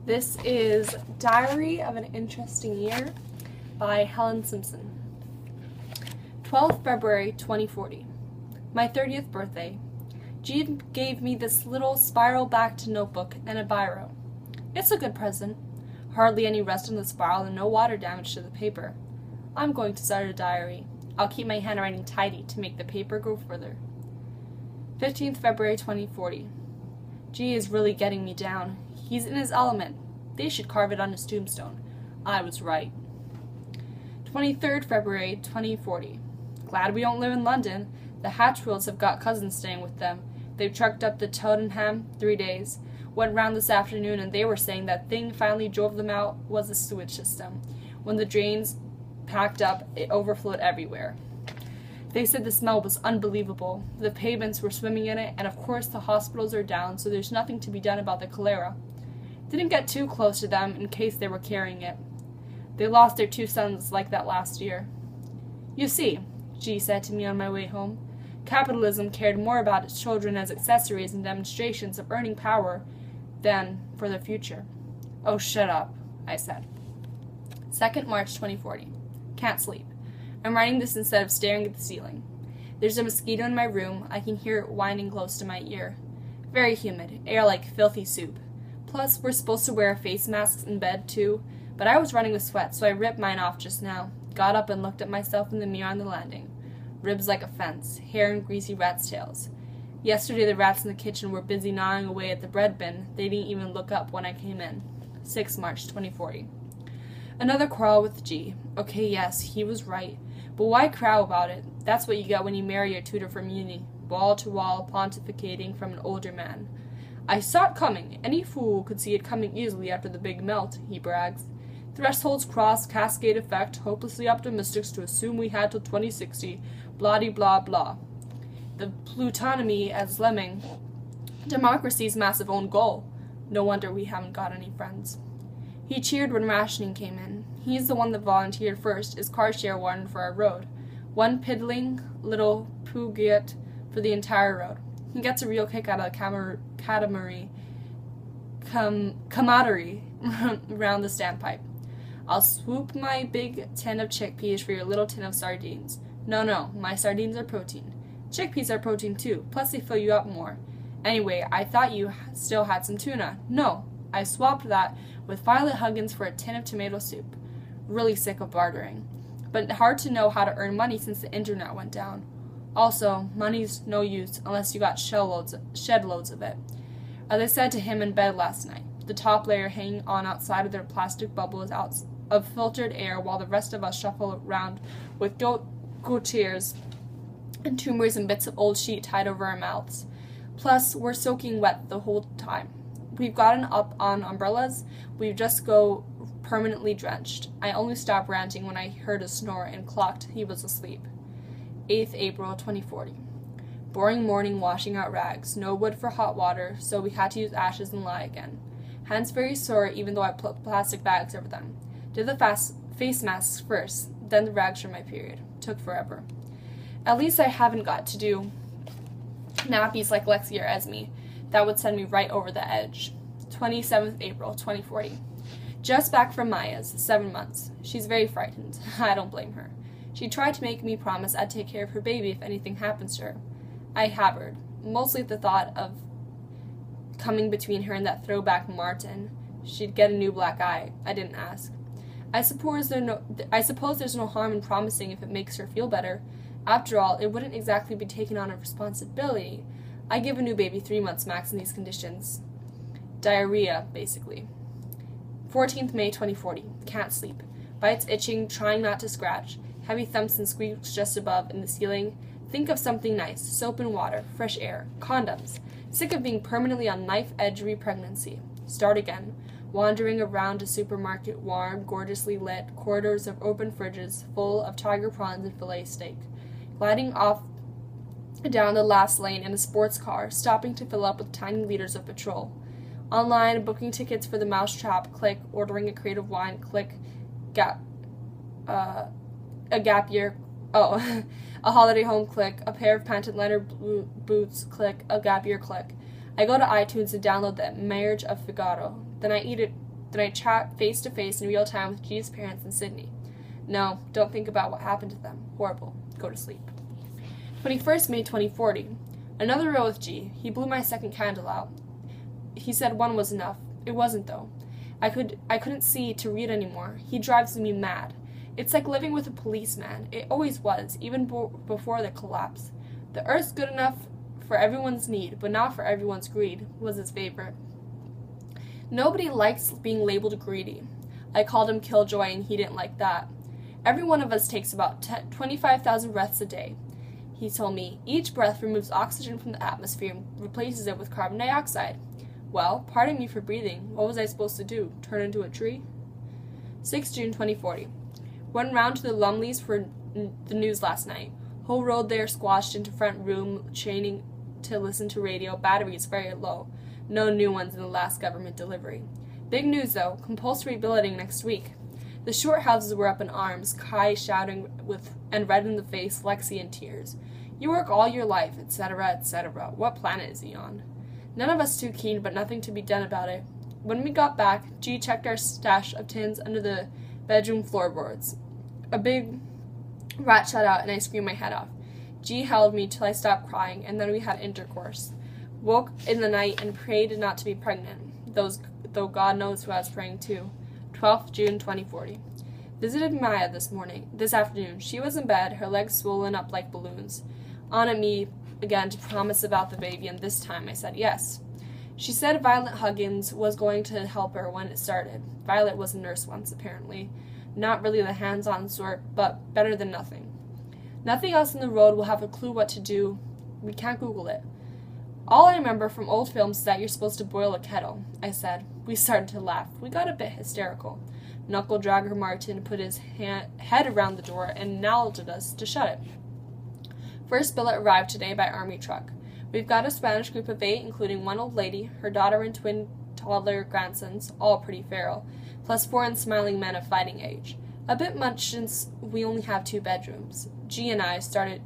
This is Diary of an Interesting Year by Helen Simpson. 12th February 2040. My 30th birthday. Jean gave me this little spiral-backed notebook and a biro. It's a good present. Hardly any rust on the spiral and no water damage to the paper. I'm going to start a diary. I'll keep my handwriting tidy to make the paper go further. 15th February 2040. G is really getting me down. He's in his element. They should carve it on his tombstone. I was right. 23rd February 2040. Glad we don't live in London. The Hatchwills have got cousins staying with them. They've trucked up to Tottenham 3 days. Went round this afternoon and they were saying that thing finally drove them out was the sewage system. When the drains packed up, it overflowed everywhere. They said the smell was unbelievable. The pavements were swimming in it, and of course the hospitals are down, so there's nothing to be done about the cholera. Didn't get too close to them in case they were carrying it. They lost their 2 sons like that last year. You see, G said to me on my way home, capitalism cared more about its children as accessories and demonstrations of earning power than for the future. Oh, shut up, I said. 2nd March 2040. Can't sleep. I'm writing this instead of staring at the ceiling. There's a mosquito in my room. I can hear it whining close to my ear. Very humid, air like filthy soup. Plus, we're supposed to wear face masks in bed, too, but I was running with sweat, so I ripped mine off just now. Got up and looked at myself in the mirror on the landing. Ribs like a fence, hair and greasy rat's tails. Yesterday the rats in the kitchen were busy gnawing away at the bread bin. They didn't even look up when I came in. 6 March 2040. Another quarrel with G. Okay, yes, he was right. But why crow about it? That's what you get when you marry your tutor from uni. Wall-to-wall pontificating from an older man. I saw it coming. Any fool could see it coming easily after the big melt, he brags. Thresholds cross, cascade effect, hopelessly optimistics to assume we had till 2060, blah-de-blah-blah. The plutonomy as lemming. Democracy's massive own goal. No wonder we haven't got any friends. He cheered when rationing came in. He's the one that volunteered first as car share warden for our road. One piddling little poogiet for the entire road. He gets a real kick out of the camaraderie around the standpipe. I'll swoop my big tin of chickpeas for your little tin of sardines. No, my sardines are protein. Chickpeas are protein too, plus they fill you up more. Anyway, I thought you still had some tuna. No, I swapped that with Violet Huggins for a tin of tomato soup. Really sick of bartering. But hard to know how to earn money since the internet went down. Also, money's no use unless you got shed loads of it. As I said to him in bed last night, the top layer hanging on outside of their plastic bubbles out of filtered air while the rest of us shuffle around with gouttières and tumors and bits of old sheet tied over our mouths. Plus, we're soaking wet the whole time. We've gotten up on umbrellas. We just go permanently drenched. I only stopped ranting when I heard a snore and clocked he was asleep. 8th April 2040. Boring morning washing out rags. No wood for hot water, so we had to use ashes and lye again. Hands very sore even though I put plastic bags over them. Did the face masks first, then the rags for my period. Took forever. At least I haven't got to do nappies like Lexi or Esme. That would send me right over the edge. 27th April 2040. Just back from Maya's, 7 months. She's very frightened. I don't blame her. She tried to make me promise I'd take care of her baby if anything happens to her. I havered, mostly at the thought of coming between her and that throwback Martin. She'd get a new black eye. I didn't ask. I suppose there's no harm in promising if it makes her feel better. After all, it wouldn't exactly be taking on a responsibility. I give a new baby 3 months max in these conditions. Diarrhea, basically. 14th May 2040. Can't sleep. Bites itching, trying not to scratch. Heavy thumps and squeaks just above in the ceiling. Think of something nice. Soap and water. Fresh air. Condoms. Sick of being permanently on knife-edge re-pregnancy. Start again. Wandering around a supermarket, warm, gorgeously lit, corridors of open fridges full of tiger prawns and filet steak. Gliding off down the last lane in a sports car, stopping to fill up with tiny liters of petrol. Online, booking tickets for the Mousetrap, click. Ordering a crate of wine, click. A gap year, a holiday home, click. A pair of patent leather boots, click. A gap year, click. I go to iTunes and download The Marriage of Figaro. Then I Then I chat face to face in real time with G's parents in Sydney. No, don't think about what happened to them. Horrible. Go to sleep. 21st May 2040. Another row with G. He blew my second candle out. He said one was enough. It wasn't, though. I couldn't see to read anymore. He drives me mad. It's like living with a policeman. It always was, even before the collapse. The earth's good enough for everyone's need, but not for everyone's greed, was his favorite. Nobody likes being labeled greedy. I called him Killjoy, and he didn't like that. Every one of us takes about 25,000 breaths a day. He told me, each breath removes oxygen from the atmosphere and replaces it with carbon dioxide. Well, pardon me for breathing. What was I supposed to do? Turn into a tree? 6 June 2040. Went round to the Lumleys for the news last night. Whole road there squashed into front room, chaining to listen to radio, batteries very low. No new ones in the last government delivery. Big news though, compulsory billeting next week. The short houses were up in arms, Kai shouting and red in the face, Lexi in tears. You work all your life, etc., etc. What planet is he on? None of us too keen, but nothing to be done about it. When we got back, G checked our stash of tins under the bedroom floorboards. A big rat shot out and I screamed my head off. G held me till I stopped crying, and then we had intercourse. Woke in the night and prayed not to be pregnant, though God knows who I was praying to. 12th June 2040. Visited Maya this afternoon. She was in bed, her legs swollen up like balloons. On at me again to promise about the baby, and this time I said yes. She said Violet Huggins was going to help her when it started. Violet was a nurse once, apparently. Not really the hands-on sort, but better than nothing. Nothing else in the road will have a clue what to do. We can't Google it. All I remember from old films is that you're supposed to boil a kettle, I said. We started to laugh. We got a bit hysterical. Knuckle-dragger Martin put his head around the door and gnawed at us to shut it. First billet arrived today by army truck. We've got a Spanish group of 8, including one old lady, her daughter and twin toddler grandsons, all pretty feral, plus 4 unsmiling men of fighting age. A bit much since we only have 2 bedrooms. G and I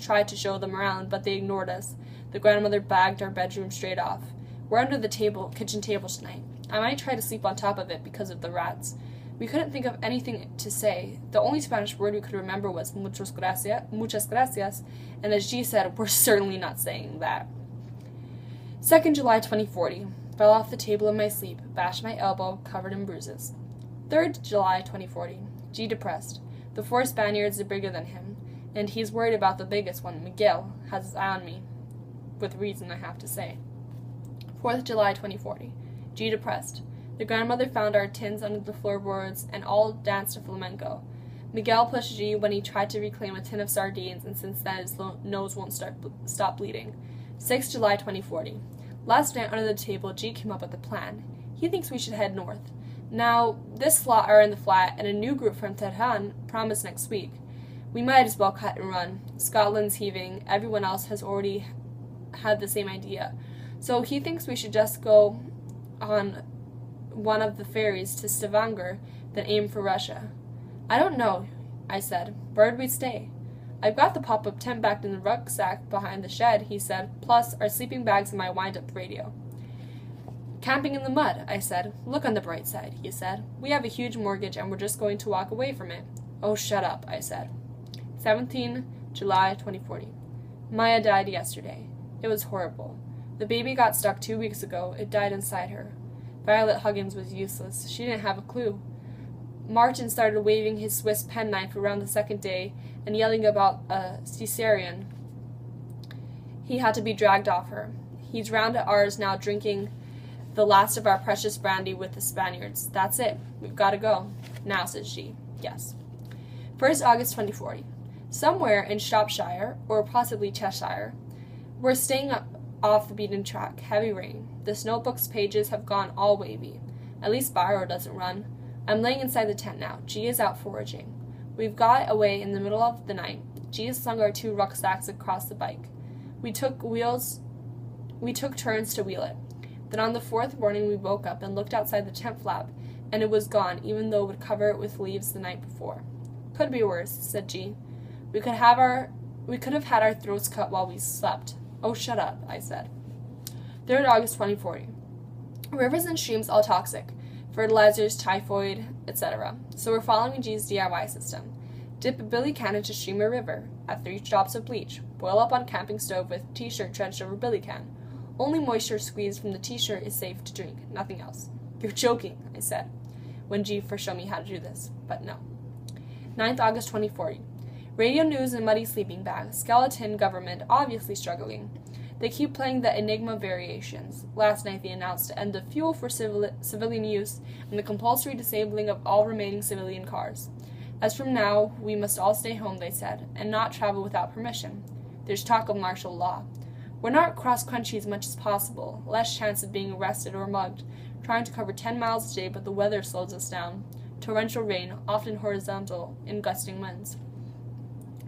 tried to show them around, but they ignored us. The grandmother bagged our bedroom straight off. We're under the kitchen table tonight. I might try to sleep on top of it because of the rats. We couldn't think of anything to say. The only Spanish word we could remember was muchas gracias, and as G said, we're certainly not saying that. 2nd July 2040. Fell off the table in my sleep, bashed my elbow, covered in bruises. 3rd July 2040. G depressed. The 4 Spaniards are bigger than him, and he's worried about the biggest one, Miguel, has his eye on me. With reason, I have to say. 4th July 2040. G depressed. The grandmother found our tins under the floorboards and all danced a flamenco. Miguel pushed G when he tried to reclaim a tin of sardines, and since then his nose won't stop bleeding. 6th July 2040. Last night under the table, G came up with a plan. He thinks we should head north. Now, this lot are in the flat, and a new group from Tehran promised next week. We might as well cut and run. Scotland's heaving. Everyone else has already had the same idea. So he thinks we should just go on one of the ferries to Stavanger, then aim for Russia. I don't know, I said. Where'd we stay? I've got the pop-up tent back in the rucksack behind the shed, he said, plus our sleeping bags and my wind-up radio. Camping in the mud, I said. Look on the bright side, he said. We have a huge mortgage and we're just going to walk away from it. Oh, shut up, I said. 17 July 2040. Maya died yesterday. It was horrible. The baby got stuck 2 weeks ago. It died inside her. Violet Huggins was useless. She didn't have a clue. Martin started waving his Swiss penknife around the second day and yelling about a cesarean. He had to be dragged off her. He's round at ours now drinking the last of our precious brandy with the Spaniards. That's it. We've got to go. Now, says she. Yes. 1st August 2040. Somewhere in Shropshire, or possibly Cheshire, we're staying off the beaten track. Heavy rain. The notebook's pages have gone all wavy. At least Biro doesn't run. I'm laying inside the tent now. G is out foraging. We've got away in the middle of the night. G has slung our 2 rucksacks across the bike. We took turns to wheel it. Then on the 4th morning we woke up and looked outside the tent flap, and it was gone, even though it would cover it with leaves the night before. Could be worse, said G. We could have had our throats cut while we slept. Oh, shut up, I said. 3rd August 2040. Rivers and streams all toxic. fertilizers, typhoid, etc. So we're following G's DIY system. Dip a billy can into stream or river, add 3 drops of bleach, boil up on camping stove with t-shirt trenched over billy can. Only moisture squeezed from the t-shirt is safe to drink, nothing else. You're joking, I said, when G first showed me how to do this, but no. 9th August 2040. Radio news and muddy sleeping bag, skeleton government obviously struggling. They keep playing the Enigma variations. Last night they announced to end the fuel for civilian use and the compulsory disabling of all remaining civilian cars. As from now, we must all stay home, they said, and not travel without permission. There's talk of martial law. We're not cross-country as much as possible, less chance of being arrested or mugged, trying to cover 10 miles a day, but the weather slows us down. Torrential rain, often horizontal, in gusting winds.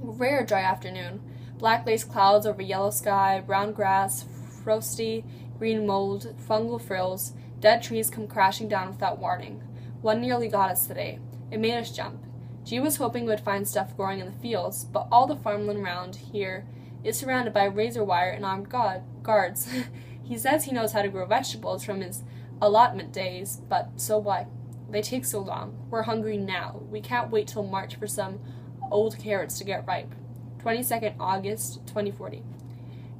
Rare dry afternoon. Black lace clouds over yellow sky, brown grass, frosty, green mold, fungal frills. Dead trees come crashing down without warning. One nearly got us today. It made us jump. G was hoping we would find stuff growing in the fields, but all the farmland around here is surrounded by razor wire and armed guards. He says he knows how to grow vegetables from his allotment days, but so what? They take so long. We're hungry now. We can't wait till March for some old carrots to get ripe. 22nd August 2040.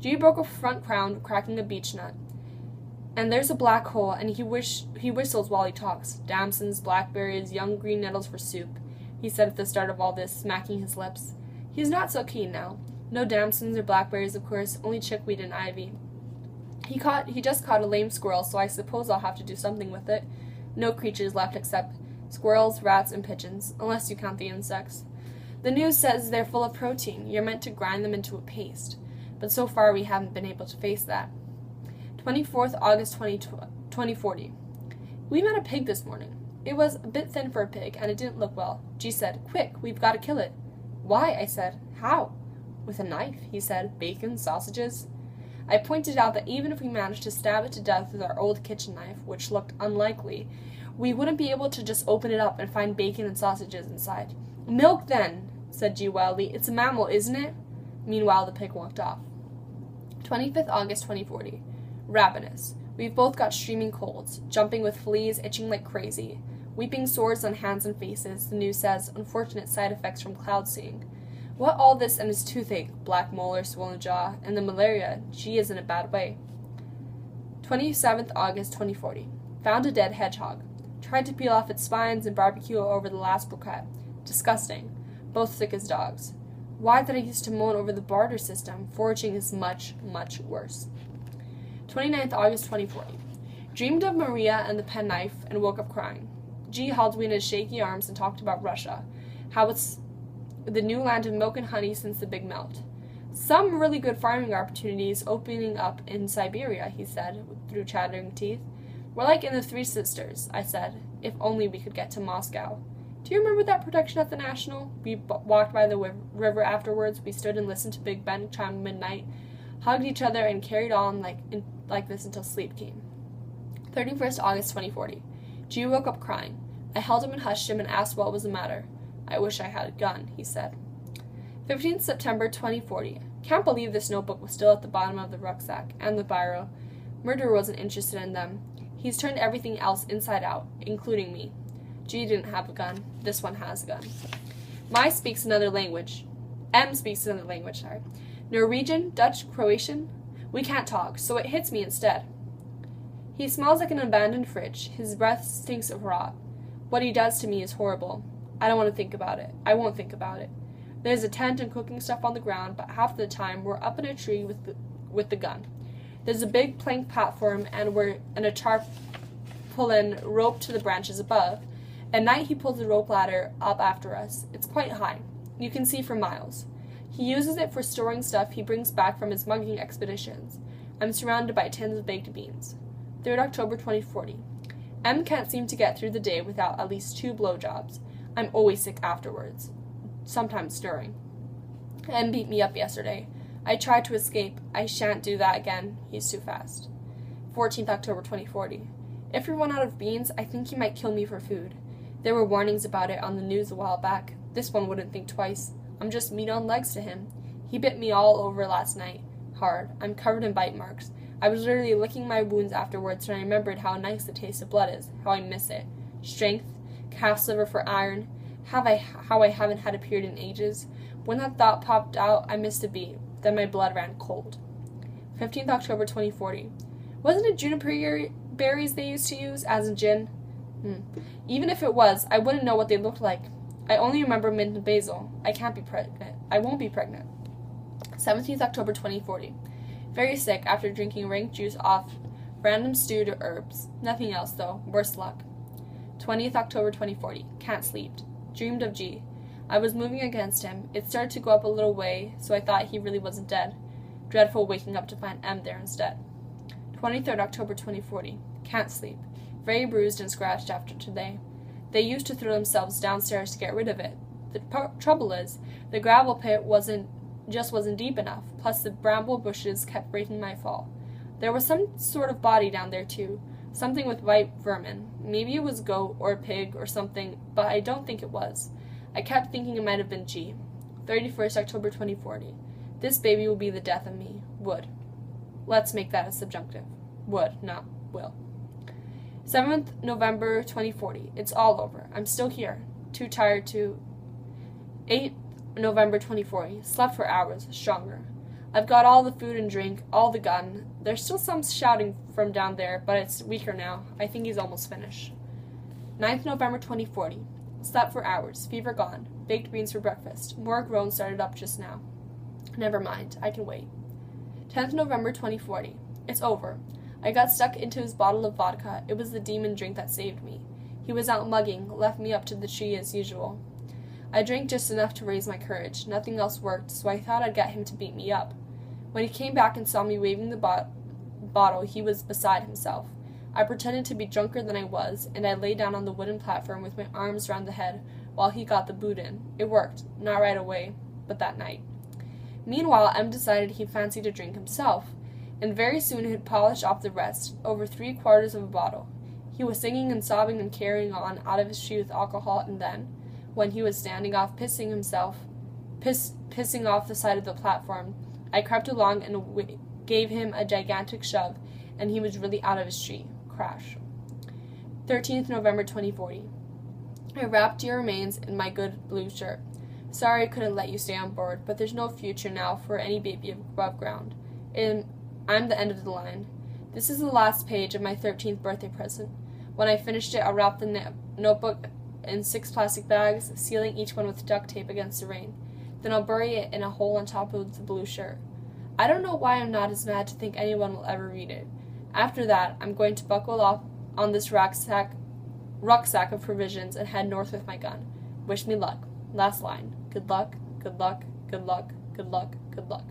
G broke a front crown cracking a beech nut. And there's a black hole, and he whistles while he talks. Damsons, blackberries, young green nettles for soup, he said at the start of all this, smacking his lips. He's not so keen now. No damsons or blackberries, of course, only chickweed and ivy. He just caught a lame squirrel, so I suppose I'll have to do something with it. No creatures left except squirrels, rats, and pigeons, unless you count the insects. The news says they're full of protein. You're meant to grind them into a paste. But so far we haven't been able to face that. 24th August 2040. We met a pig this morning. It was a bit thin for a pig, and it didn't look well. G said, "Quick, we've got to kill it." "Why?" I said. "How?" "With a knife," he said. "Bacon, sausages." I pointed out that even if we managed to stab it to death with our old kitchen knife, which looked unlikely, we wouldn't be able to just open it up and find bacon and sausages inside. "Milk, then," said G wildly. "It's a mammal, isn't it?" Meanwhile, the pig walked off. 25th August 2040. Ravenous. We've both got streaming colds, jumping with fleas, itching like crazy. Weeping sores on hands and faces, the news says, unfortunate side effects from cloud seeing. What all this and his toothache, black molar, swollen jaw, and the malaria, G is in a bad way. 27th August 2040. Found a dead hedgehog. Tried to peel off its spines and barbecue over the last croquette. Disgusting. Both sick as dogs. Why did I used to moan over the barter system? Foraging is much, much worse. 29th August 2040. Dreamed of Maria and the penknife and woke up crying. G held me in his shaky arms and talked about Russia, how it's the new land of milk and honey since the big melt. Some really good farming opportunities opening up in Siberia, he said, through chattering teeth. We're like in the Three Sisters, I said, if only we could get to Moscow. Do you remember that production at the National? We walked by the river afterwards, we stood and listened to Big Ben chime midnight, hugged each other, and carried on like this until sleep came. 31st August 2040. G woke up crying. I held him and hushed him and asked what was the matter. I wish I had a gun, he said. 15th September 2040. Can't believe this notebook was still at the bottom of the rucksack, and the biro. Murderer wasn't interested in them. He's turned everything else inside out, including me. G didn't have a gun. This one has a gun. M speaks another language. Norwegian, Dutch, Croatian. We can't talk, so it hits me instead. He smells like an abandoned fridge. His breath stinks of rot. What he does to me is horrible. I don't want to think about it. I won't think about it. There's a tent and cooking stuff on the ground, but half the time we're up in a tree with the gun. There's a big plank platform, and we're in a tarpaulin rope to the branches above. At night he pulls the rope ladder up after us. It's quite high. You can see for miles. He uses it for storing stuff he brings back from his mugging expeditions. I'm surrounded by tins of baked beans. 3rd October 2040. M can't seem to get through the day without at least 2 blowjobs. I'm always sick afterwards, sometimes during. M beat me up yesterday. I tried to escape. I shan't do that again. He's too fast. 14th October 2040. If we run out of beans, I think he might kill me for food. There were warnings about it on the news a while back. This one wouldn't think twice. I'm just meat on legs to him. He bit me all over last night. Hard. I'm covered in bite marks. I was literally licking my wounds afterwards, and I remembered how nice the taste of blood is, how I miss it. Strength, calf's liver for iron. How I haven't had a period in ages. When that thought popped out, I missed a beat. Then my blood ran cold. 15th October 2040. Wasn't it juniper berries they used to use, as in gin? Even if it was, I wouldn't know what they looked like. I only remember mint and basil. I can't be pregnant. I won't be pregnant. 17th October 2040. Very sick after drinking rank juice off random stewed herbs. Nothing else, though. Worse luck. 20th October 2040. Can't sleep. Dreamed of G. I was moving against him. It started to go up a little way, so I thought he really wasn't dead. Dreadful waking up to find M there instead. 23rd October 2040. Can't sleep. Very bruised and scratched after today. They used to throw themselves downstairs to get rid of it. The trouble is, the gravel pit wasn't deep enough, plus the bramble bushes kept breaking my fall. There was some sort of body down there too, something with white vermin. Maybe it was goat or pig or something, but I don't think it was. I kept thinking it might have been G. 31st October 2040. This baby will be the death of me. Would. Let's make that a subjunctive. Would, not will. 7th November 2040. It's all over. I'm still here. Too tired to... 8th November 2040. Slept for hours. Stronger. I've got all the food and drink, all the gun. There's still some shouting from down there, but it's weaker now. I think he's almost finished. 9th November 2040. Slept for hours. Fever gone. Baked beans for breakfast. More groans started up just now. Never mind. I can wait. 10th November 2040. It's over. I got stuck into his bottle of vodka. It was the demon drink that saved me. He was out mugging, left me up to the tree as usual. I drank just enough to raise my courage. Nothing else worked, so I thought I'd get him to beat me up. When he came back and saw me waving the bottle, he was beside himself. I pretended to be drunker than I was, and I lay down on the wooden platform with my arms round the head while he got the boot in. It worked. Not right away, but that night. Meanwhile, M decided he fancied a drink himself, and very soon had polished off the rest, over 3/4 of a bottle. He was singing and sobbing and carrying on out of his tree with alcohol, and then, when he was standing off pissing off the side of the platform, I crept along and gave him a gigantic shove, and he was really out of his tree. Crash. 13th November 2040. I wrapped your remains in my good blue shirt. Sorry I couldn't let you stay on board, but there's no future now for any baby above ground. I'm the end of the line. This is the last page of my 13th birthday present. When I finished it, I'll wrap the notebook in 6 plastic bags, sealing each one with duct tape against the rain. Then I'll bury it in a hole on top of the blue shirt. I don't know why I'm not as mad to think anyone will ever read it. After that, I'm going to buckle up on this rucksack of provisions and head north with my gun. Wish me luck. Last line. Good luck, good luck, good luck, good luck, good luck.